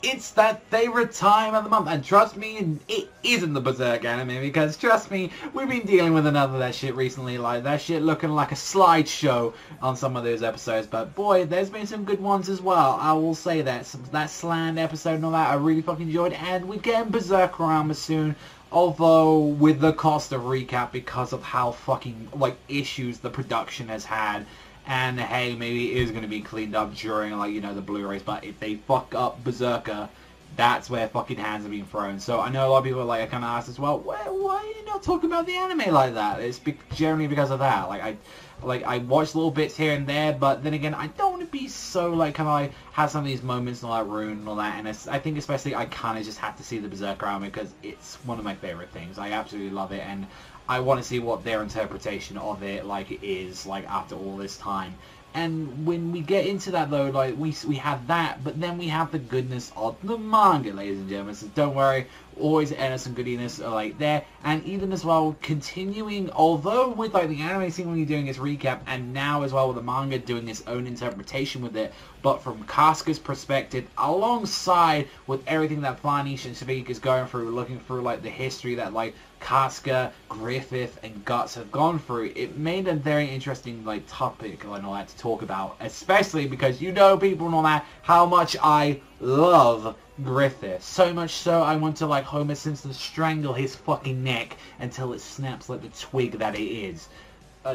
it's that favorite time of the month, and trust me, it isn't the Berserk anime, because trust me, we've been dealing with enough of that shit recently, like that shit looking like a slideshow on some of those episodes, but boy, there's been some good ones as well, I will say that. That Sland episode and all that, I really fucking enjoyed, and we're getting Berserk around soon, although with the cost of recap because of how fucking, like, issues the production has had. And hey, maybe it is going to be cleaned up during, like, you know, the Blu-rays, but if they fuck up Berserker, that's where fucking hands are being thrown. So I know a lot of people are like, I kind of asked as well, why are you not talking about the anime like that? It's generally because of that. I watch little bits here and there, but then again, I don't want to be so, like, kind of like, have some of these moments and all that ruined and all that, and I think especially I kind of just have to see the Berserker anime because it's one of my favorite things. I absolutely love it, and I want to see what their interpretation of it, like, is, like, after all this time. And when we get into that, though, like, we have that, but then we have the goodness of the manga, ladies and gentlemen, so don't worry, always some goodiness, like, there, and even as well, continuing, although with, like, the anime seemingly doing its recap, and now as well with the manga doing its own interpretation with it, but from Casca's perspective, alongside with everything that Farnish and Savik is going through, looking through, like, the history that, like, Casca, Griffith, and Guts have gone through, it made a very interesting, like, topic and all that to talk about, especially because you know, people and all that, how much I love Griffith. So much so, I want to, like, Homer Simpson strangle his fucking neck until it snaps like the twig that it is.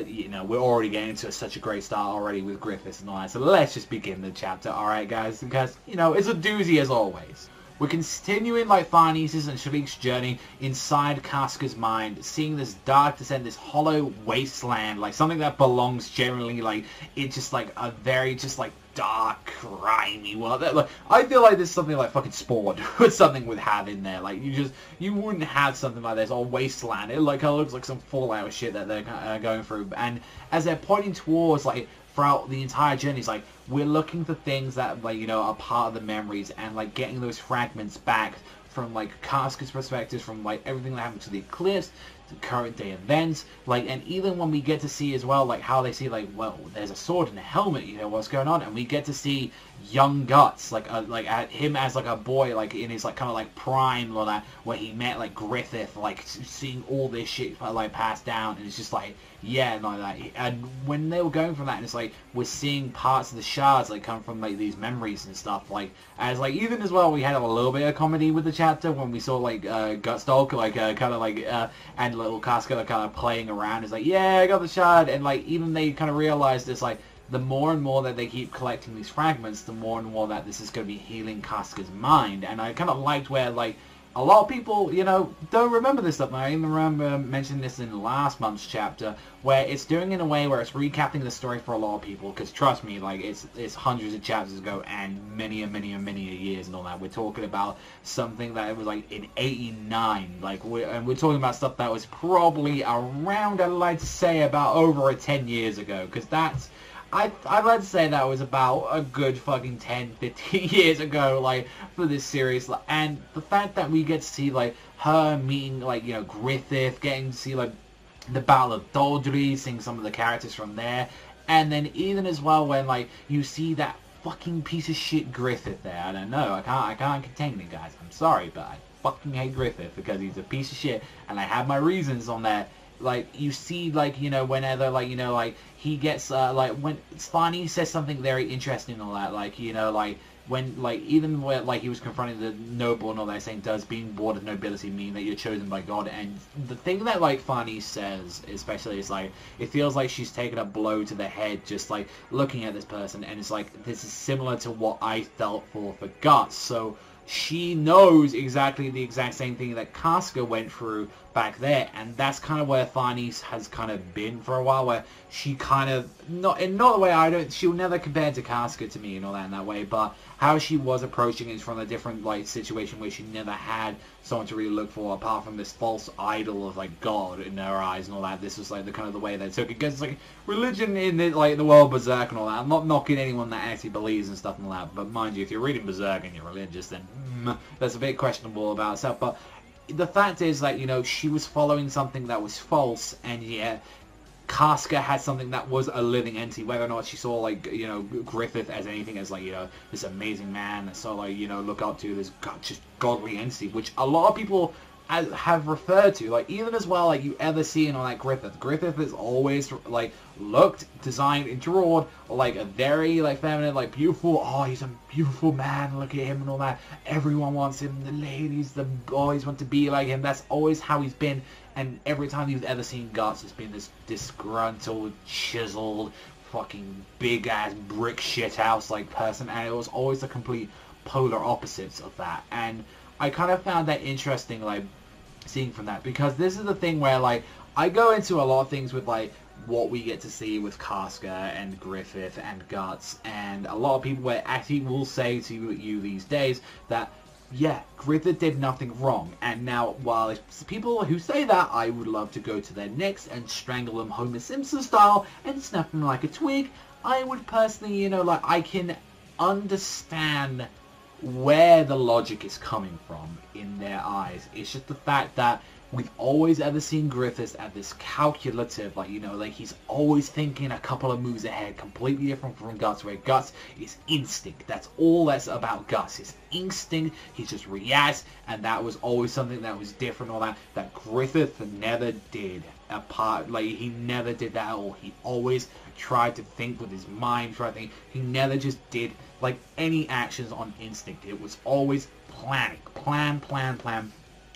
You know, we're already getting into such a great start already with Griffiths and all that, so let's just begin the chapter, alright guys, because, you know, it's a doozy as always. We're continuing, like, Farnish's and Shavik's journey inside Casca's mind, seeing this dark descent, this hollow wasteland, like, something that belongs generally, like, it's just, like, a very, just, like, dark, grimy world. Like, I feel like there's something like fucking Spawn or something would have in there. Like, you wouldn't have something like this, or Wasteland. It, like, kind of looks like some Fallout shit that they're going through. And as they're pointing towards, like, throughout the entire journey, it's like, we're looking for things that, like, you know, are part of the memories, and, like, getting those fragments back from, like, Casca's perspective, from, like, everything that happened to the Eclipse, to current day events, like, and even when we get to see as well, like, how they see, like, well, there's a sword and a helmet, you know, what's going on, and we get to see young Guts, like at him as, like, a boy, like, in his, like, kind of, like, prime, or that, where he met, like, Griffith, like, seeing all this shit, like, passed down, and it's just, like, yeah, like that, and when they were going from that, and it's, like, we're seeing parts of the shards, like, come from, like, these memories and stuff, like, as, like, even as well, we had a little bit of comedy with the chapter, when we saw, like, Guts Dog, like, kind of, like, and little Casca, like, kind of playing around, it's like, yeah, I got the shard, and, like, even they kind of realized it's, like, the more and more that they keep collecting these fragments, the more and more that this is going to be healing Casca's mind. And I kind of liked where, like, a lot of people, you know, don't remember this stuff. I even remember mentioning this in last month's chapter, where it's doing it in a way where it's recapping the story for a lot of people, because trust me, like, it's hundreds of chapters ago, and many years and all that. We're talking about something that it was, like, in 89, like, we're talking about stuff that was probably around, I'd like to say, about over 10 years ago, because that's, I'd like to say that was about a good fucking 10, 15 years ago, like, for this series, and the fact that we get to see, like, her meeting, like, you know, Griffith, getting to see, like, the Battle of Dodri, seeing some of the characters from there, and then even as well when, like, you see that fucking piece of shit Griffith there, I don't know, I can't contain it, guys, I'm sorry, but I fucking hate Griffith, because he's a piece of shit, and I have my reasons on that. Like, you see, like, you know, whenever, like, you know, like, he gets, like, when Spani says something very interesting and all that, like, you know, like, when, like, even where, like, he was confronting the noble and all that, saying, does being born of nobility mean that you're chosen by God? And the thing that, like, Fani says, especially, is, like, it feels like she's taken a blow to the head just, like, looking at this person, and it's like, this is similar to what I felt for Guts, so she knows exactly the exact same thing that Casca went through back there, and that's kind of where Farnese has kind of been for a while, where she kind of, not the way she'll never compare to Casca to me and all that in that way, but how she was approaching it from a different, like, situation where she never had someone to really look for apart from this false idol of, like, God in her eyes and all that. This was, like, the kind of the way they took it, because, like, religion in the, like, the world of Berserk and all that, I'm not knocking anyone that actually believes and stuff and all that, but mind you, if you're reading Berserk and you're religious, then that's a bit questionable about itself. But the fact is, like, you know, she was following something that was false, and yeah, Casca had something that was a living entity, whether or not she saw, like, you know, Griffith as anything as, like, you know, this amazing man that saw, like, you know, look up to this just godly entity, which a lot of people have referred to, like, even as well, like, you ever seen on, like, Griffith is always, like, looked, designed, and drawn, like, a very, like, feminine, like, beautiful, oh, he's a beautiful man, look at him and all that, everyone wants him, the ladies, the boys want to be like him, that's always how he's been, and every time you've ever seen Guts, it's been this disgruntled, chiseled, fucking big-ass brick shithouse, like, person, and it was always the complete polar opposites of that, and I kind of found that interesting, like, seeing from that, because this is the thing where, like, I go into a lot of things with, like, what we get to see with Casca and Griffith and Guts, and a lot of people actually will say to you these days that, yeah, Griffith did nothing wrong, and now, while it's people who say that, I would love to go to their necks and strangle them Homer Simpson style and snap them like a twig, I would personally, you know, like, I can understand where the logic is coming from in their eyes. It's just the fact that we've always ever seen Griffith as this calculative, like, you know, like, he's always thinking a couple of moves ahead, completely different from Guts, where Guts is instinct. That's all that's about Guts. His instinct, he just reacts, and that was always something that was different, all that Griffith never did. Like, he never did that at all. He always tried to think with his mind, he never just did, like, any actions on instinct. It was always planning. Plan.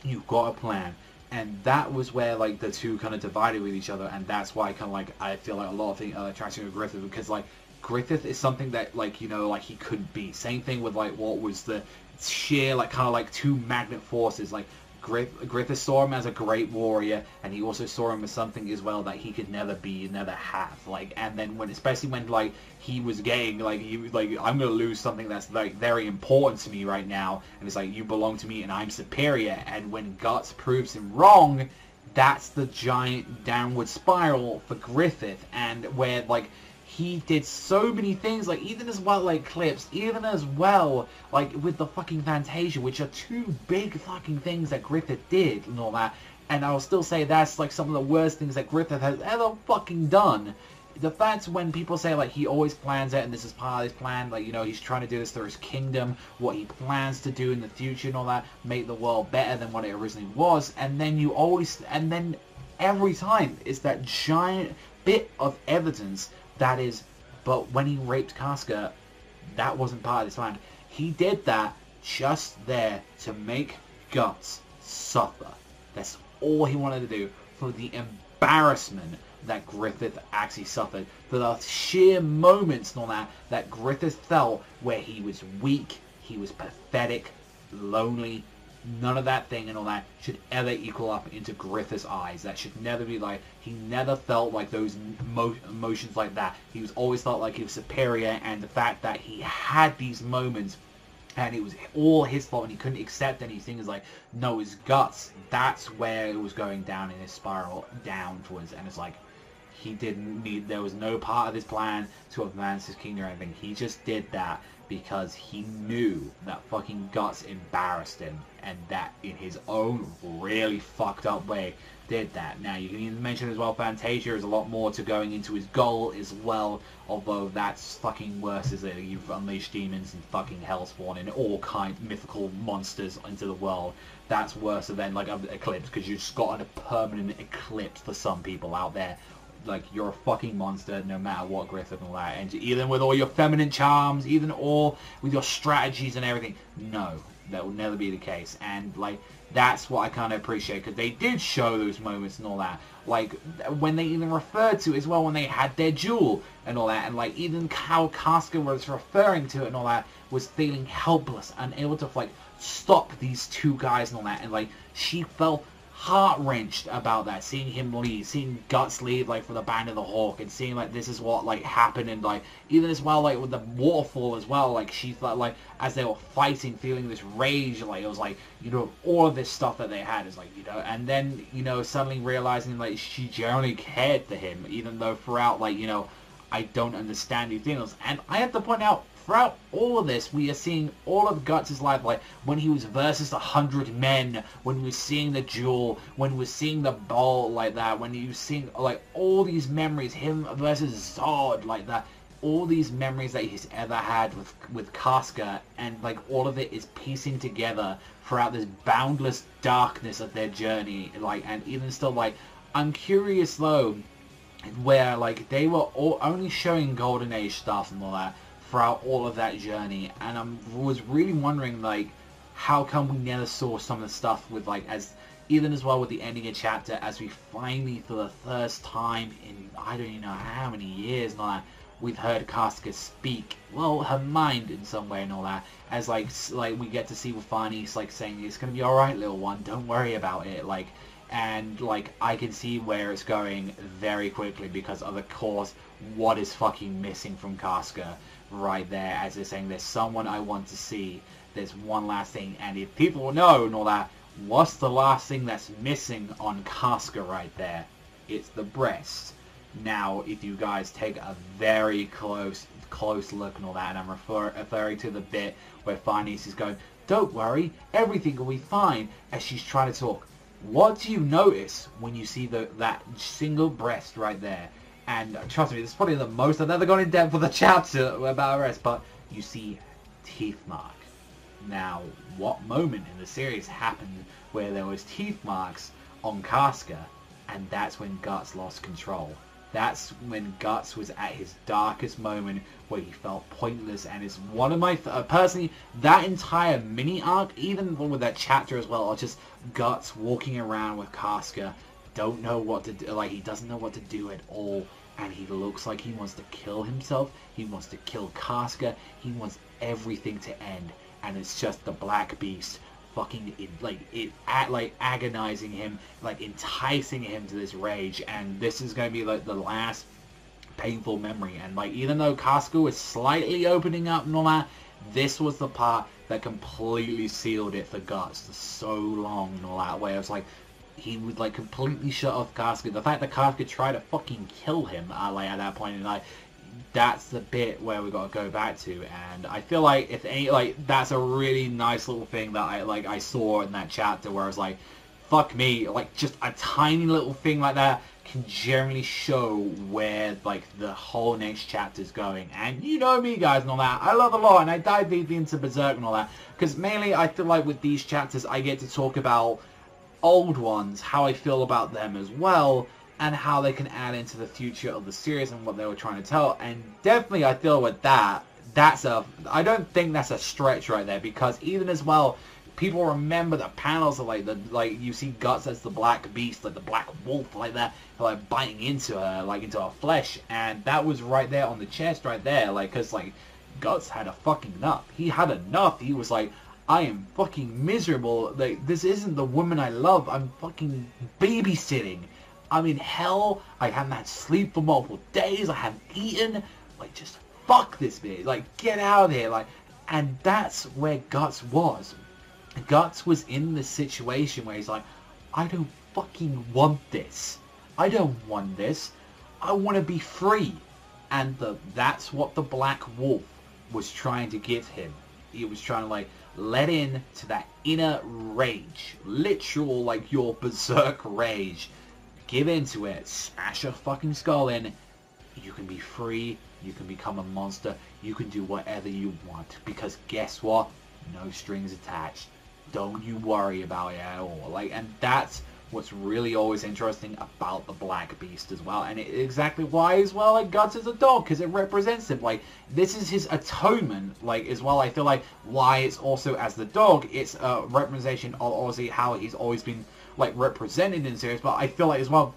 You've got a plan. And that was where, like, the two kind of divided with each other, and that's why kind of, like, I feel like a lot of things are attracting to Griffith, because, like, Griffith is something that, like, you know, like, he could be. Same thing with, like, what was the sheer, like, kind of, like, two magnet forces, like, Griffith saw him as a great warrior, and he also saw him as something as well that he could never be, never have. Like, and then especially when, like, he was getting, like, he was like, I'm gonna lose something that's, like, very important to me right now, and it's like, you belong to me and I'm superior. And when Guts proves him wrong, that's the giant downward spiral for Griffith, and where, like, he did so many things, like, even as well, like, clips, even as well, like, with the fucking Fantasia, which are two big fucking things that Griffith did and all that, and I'll still say that's, like, some of the worst things that Griffith has ever fucking done. The fact when people say, like, he always plans it, and this is part of his plan, like, you know, he's trying to do this through his kingdom, what he plans to do in the future and all that, make the world better than what it originally was, and then every time it's that giant bit of evidence that is, but when he raped Casca, that wasn't part of his plan. He did that just there to make Guts suffer. That's all he wanted to do, for the embarrassment that Griffith actually suffered, for the sheer moments and all that Griffith felt where he was weak, he was pathetic, lonely. None of that thing and all that should ever equal up into Griffith's eyes. That should never be, like, he never felt like those emotions like that. He was always felt like he was superior, and the fact that he had these moments and it was all his fault and he couldn't accept anything is like, no, his Guts. That's where it was going down in his spiral downwards, and it's like, he didn't need, there was no part of his plan to advance his kingdom or anything. He just did that because he knew that fucking Guts embarrassed him, and that in his own really fucked up way did that. Now you can even mention as well, Fantasia is a lot more to going into his goal as well, although that's fucking worse, is it? You've unleashed demons and fucking hellspawn and all kind of mythical monsters into the world. That's worse than, like, an eclipse, because you've just got a permanent eclipse for some people out there. Like, you're a fucking monster no matter what, Griffith and all that. And even with all your feminine charms, even all with your strategies and everything, no, that will never be the case. And, like, that's what I kind of appreciate, because they did show those moments and all that. Like, when they even referred to as well, when they had their duel and all that, and, like, even how Casca was referring to it and all that, was feeling helpless, unable to, like, stop these two guys and all that. And, like, she felt heart-wrenched about that, seeing him leave, seeing Guts leave, like, for the Band of the Hawk, and seeing, like, this is what, like, happened, and, like, even as well, like, with the waterfall as well, like, she felt, like, as they were fighting, feeling this rage, like, it was, like, you know, all of this stuff that they had is, like, you know, and then, you know, suddenly realizing, like, she generally cared for him, even though throughout, like, you know, I don't understand these feelings. And I have to point out, throughout all of this, we are seeing all of Guts' life, like when he was versus 100 men, when we were seeing the duel, when we were seeing the bowl like that, when you were seeing like all these memories, him versus Zod like that, all these memories that he's ever had with Casca, and like all of it is piecing together throughout this boundless darkness of their journey. Like, and even still, like, I'm curious though, where like they were only showing Golden Age stuff and all that throughout all of that journey, and I was really wondering like how come we never saw some of the stuff with like even as well with the ending of chapter, as we finally for the first time in I don't even know how many years and all that, we've heard Casca speak, well, her mind in some way and all that, as like we get to see with Farnese like saying it's gonna be alright, little one, don't worry about it, like. And like I can see where it's going very quickly, because of course what is fucking missing from Casca right there, as they're saying there's someone I want to see, there's one last thing, and if people know and all that, what's the last thing that's missing on Casca right there? It's the breast. Now if you guys take a very close look and all that, and I'm referring to the bit where Farnese is going, don't worry, everything will be fine, as she's trying to talk. What do you notice when you see that single breast right there? And trust me, this is probably the most I've ever gone in depth with a chapter about a breast, but you see teeth mark. Now, what moment in the series happened where there was teeth marks on Casca, and that's when Guts lost control? That's when Guts was at his darkest moment, where he felt pointless, and it's one of my personally, that entire mini arc, even with that chapter as well, or just Guts walking around with Casca, don't know what to do, like he doesn't know what to do at all, and he looks like he wants to kill himself, he wants to kill Casca, he wants everything to end, and it's just the Black Beast fucking agonizing him, like enticing him to this rage, and this is going to be like the last painful memory. And like even though Casca was slightly opening up and all that, this was the part that completely sealed it for Guts for so long and all that, where it was like he would like completely shut off Casca. The fact that Casca tried to fucking kill him like at that point, and like that's the bit where we got to go back to. And I feel like if any, like that's a really nice little thing that I saw in that chapter, where I was like, fuck me, like just a tiny little thing like that can generally show where like the whole next chapter is going. And you know me guys and all that, I love a lot, and I dive deeply into Berserk and all that, because mainly I feel like with these chapters I get to talk about old ones, how I feel about them as well, and how they can add into the future of the series and what they were trying to tell. And definitely I feel with that, I don't think that's a stretch right there, because even as well, people remember the panels of like you see Guts as the Black Beast, like the Black Wolf like that, like biting into her, like into her flesh, and that was right there on the chest right there, like, because like Guts had a fucking enough. He had enough. He was like, I am fucking miserable, like this isn't the woman I love, I'm fucking babysitting. I'm in hell, I haven't had sleep for multiple days, I haven't eaten, like just fuck this bitch, like get out of here, like. And that's where Guts was. Guts was in the situation where he's like, I don't fucking want this. I don't want this. I want to be free. And that's what the Black Wolf was trying to give him. He was trying to like let in to that inner rage. Literal like your berserk rage. Give into it. Smash your fucking skull in. You can be free. You can become a monster. You can do whatever you want. Because guess what? No strings attached. Don't you worry about it at all. Like, and that's what's really always interesting about the Black Beast as well. And exactly why as well, like, Guts is a dog, because it represents him. Like, this is his atonement, like, as well. I feel like why it's also as the dog, it's a representation of obviously how he's always been like represented in the series, but I feel like as well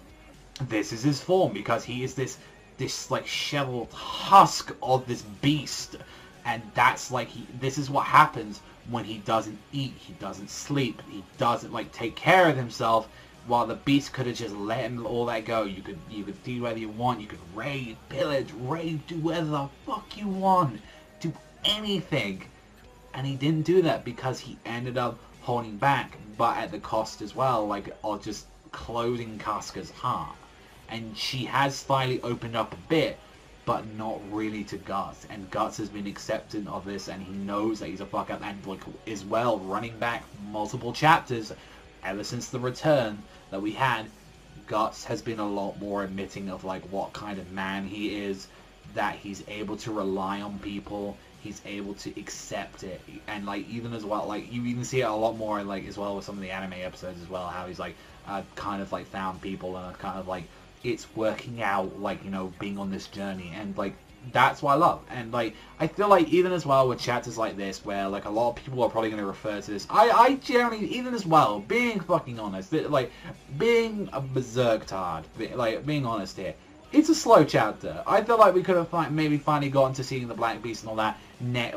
this is his form, because he is this like shoveled husk of this beast, and that's like this is what happens when he doesn't eat, he doesn't sleep, he doesn't like take care of himself, while the beast could have just let him all that go. You could do whatever you want, you could raid, pillage, do whatever the fuck you want, do anything, and he didn't do that because he ended up holding back, but at the cost as well, like, of just closing Casca's heart. And she has finally opened up a bit, but not really to Guts. And Guts has been acceptant of this, and he knows that he's a fuck up, and like as well, running back multiple chapters ever since the return that we had, Guts has been a lot more admitting of like what kind of man he is, that he's able to rely on people, he's able to accept it, and like even as well, like you even see it a lot more like as well with some of the anime episodes as well, how he's like kind of like found people and kind of like it's working out, like, you know, being on this journey, and like that's what I love. And like I feel like even as well with chapters like this where like a lot of people are probably going to refer to this, I generally, even as well, being fucking honest, like being a Berserk tard, like being honest here, it's a slow chapter. I feel like we could have maybe finally gotten to seeing the Black Beast and all that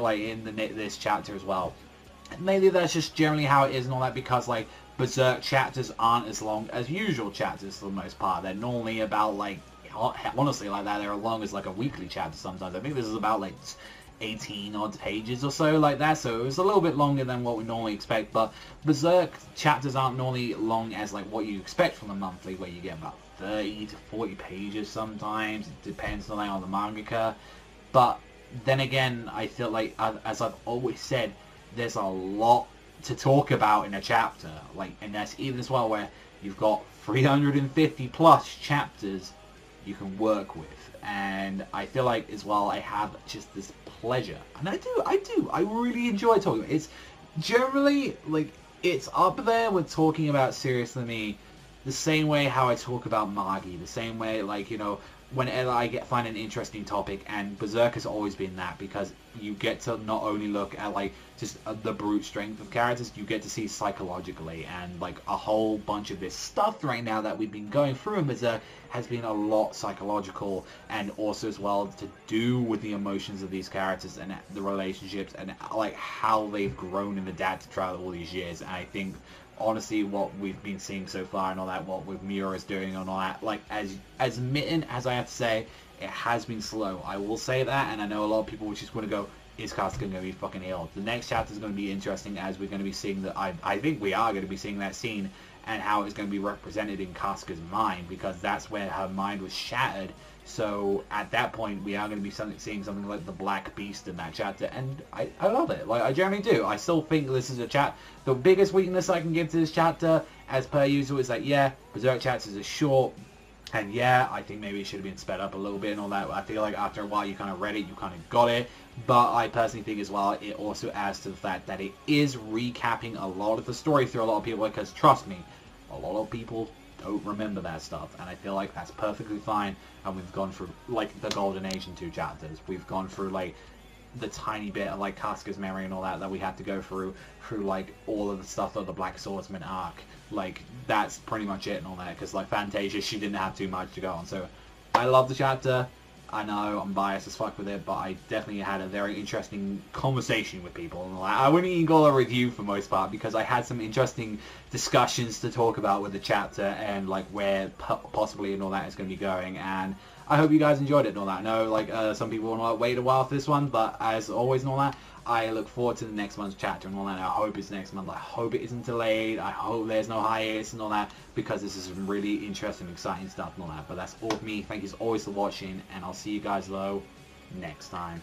like in this chapter as well. Maybe that's just generally how it is and all that, because like Berserk chapters aren't as long as usual chapters for the most part. They're normally about like, honestly, like that, they're as long as like a weekly chapter sometimes. I think this is about like 18 odd pages or so like that, so it was a little bit longer than what we normally expect. But Berserk chapters aren't normally long as like what you expect from a monthly, where you get about 30 to 40 pages sometimes. It depends on the mangaka. But then again, I feel like, as I've always said, there's a lot to talk about in a chapter, like, and that's even as well where you've got 350 plus chapters you can work with. And I feel like as well I have just this pleasure, and I really enjoy talking. It's generally like it's up there with talking about Seriously Me, the same way how I talk about Magi, the same way, like, you know, whenever I find an interesting topic, and Berserk has always been that, because you get to not only look at like just the brute strength of characters, you get to see psychologically, and like a whole bunch of this stuff right now that we've been going through in Berserk has been a lot psychological, and also as well to do with the emotions of these characters and the relationships and like how they've grown and adapted throughout all these years. And I think honestly what we've been seeing so far and all that, what with Miura's doing and all that, like as mitten as I have to say, it has been slow. I will say that, and I know a lot of people which is going to go, is Casca going to be fucking healed? The next chapter is going to be interesting, as we're going to be seeing that, I think we are going to be seeing that scene and how it's going to be represented in Casca's mind, because that's where her mind was shattered. So at that point we are going to be seeing something like the Black Beast in that chapter, and I love it. Like I generally do. I still think this is the biggest weakness I can give to this chapter, as per usual, is that yeah, Berserk chapters are short, and yeah, I think maybe it should have been sped up a little bit and all that. I feel like after a while you kind of read it, you kind of got it. But I personally think as well, it also adds to the fact that it is recapping a lot of the story through a lot of people, because trust me, a lot of people don't remember that stuff, and I feel like that's perfectly fine. And we've gone through like the Golden Age in 2 chapters. We've gone through like the tiny bit of like Casca's memory and all that we had to go through like all of the stuff of the Black Swordsman arc. Like that's pretty much it and all that, because like Fantasia, she didn't have too much to go on. So I love the chapter. I know I'm biased as fuck with it, but I definitely had a very interesting conversation with people and all that. I wouldn't even call it a review for most part, because I had some interesting discussions to talk about with the chapter and like where possibly and all that is going to be going. And I hope you guys enjoyed it and all that. I know like some people want to wait a while for this one, but as always and all that, I look forward to the next month's chapter and all that. I hope it's next month. I hope it isn't delayed. I hope there's no hiatus and all that, because this is some really interesting, exciting stuff and all that. But that's all for me. Thank you as always for watching, and I'll see you guys though next time.